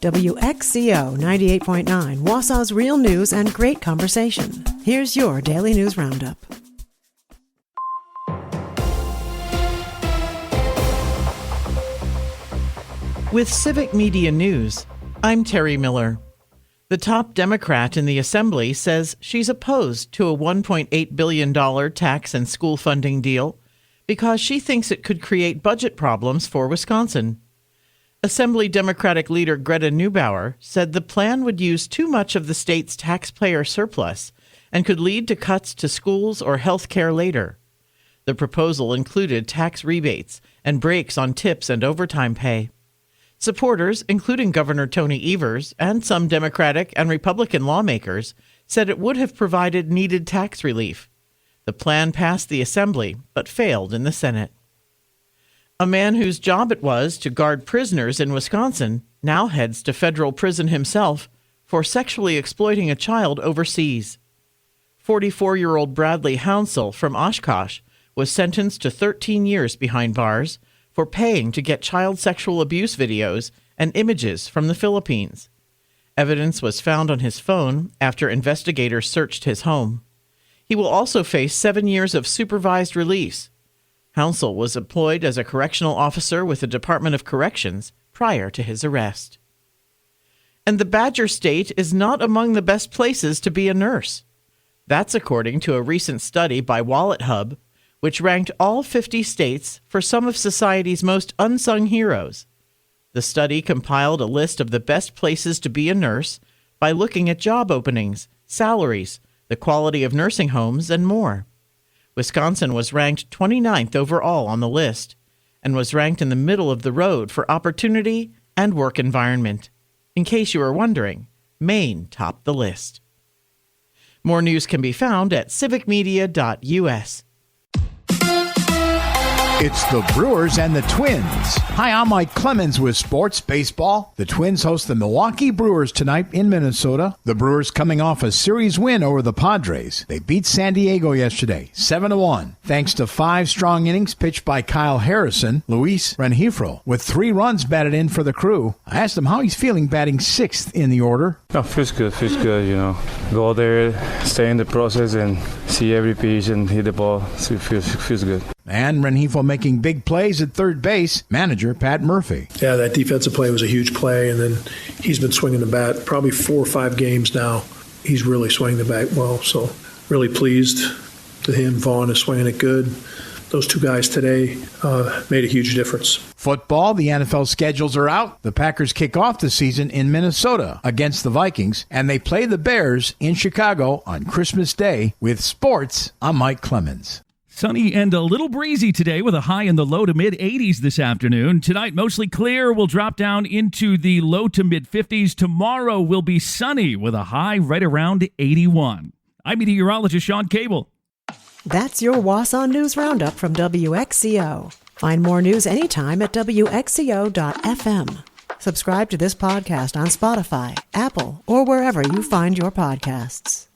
WXCO 98.9, Wausau's real news and great conversation. Here's your Daily News Roundup. With Civic Media News, I'm Terry Miller. The top Democrat in the Assembly says she's opposed to a $1.8 billion tax and school funding deal because she thinks it could create budget problems for Wisconsin. Assembly Democratic leader Greta Neubauer said the plan would use too much of the state's taxpayer surplus and could lead to cuts to schools or health care later. The proposal included tax rebates and breaks on tips and overtime pay. Supporters, including Governor Tony Evers and some Democratic and Republican lawmakers, said it would have provided needed tax relief. The plan passed the Assembly, but failed in the Senate. A man whose job it was to guard prisoners in Wisconsin now heads to federal prison himself for sexually exploiting a child overseas. 44-year-old Bradley Hounsell from Oshkosh was sentenced to 13 years behind bars for paying to get child sexual abuse videos and images from the Philippines. Evidence was found on his phone after investigators searched his home. He will also face 7 years of supervised release. Hounsell was employed as a correctional officer with the Department of Corrections prior to his arrest. And the Badger State is not among the best places to be a nurse. That's according to a recent study by WalletHub, which ranked all 50 states for some of society's most unsung heroes. The study compiled a list of the best places to be a nurse by looking at job openings, salaries, the quality of nursing homes, and more. Wisconsin was ranked 29th overall on the list and was ranked in the middle of the road for opportunity and work environment. In case you were wondering, Maine topped the list. More news can be found at civicmedia.us. It's the Brewers and the Twins. Hi, I'm Mike Clemens with Sports Baseball. The Twins host the Milwaukee Brewers tonight in Minnesota. The Brewers coming off a series win over the Padres. They beat San Diego yesterday, 7-1, thanks to 5 strong innings pitched by Kyle Harrison, Luis Rengifo, with 3 runs batted in for the crew. I asked him how he's feeling batting 6th in the order. No, feels good, Go there, stay in the process, and see every pitch and hit the ball. So it feels good. And Rengifo making big plays at third base, manager Pat Murphy. Yeah, that defensive play was a huge play, and then he's been swinging the bat probably 4 or 5 games now. He's really swinging the bat well, so really pleased that him. Vaughn is swinging it good. Those 2 guys today made a huge difference. Football, the NFL schedules are out. The Packers kick off the season in Minnesota against the Vikings, and they play the Bears in Chicago on Christmas Day. With sports, I'm Mike Clemens. Sunny and a little breezy today with a high in the low to mid-80s this afternoon. Tonight, mostly clear. We'll drop down into the low to mid-50s. Tomorrow will be sunny with a high right around 81. I'm meteorologist Sean Cable. That's your Wausau News Roundup from WXCO. Find more news anytime at WXCO.FM. Subscribe to this podcast on Spotify, Apple, or wherever you find your podcasts.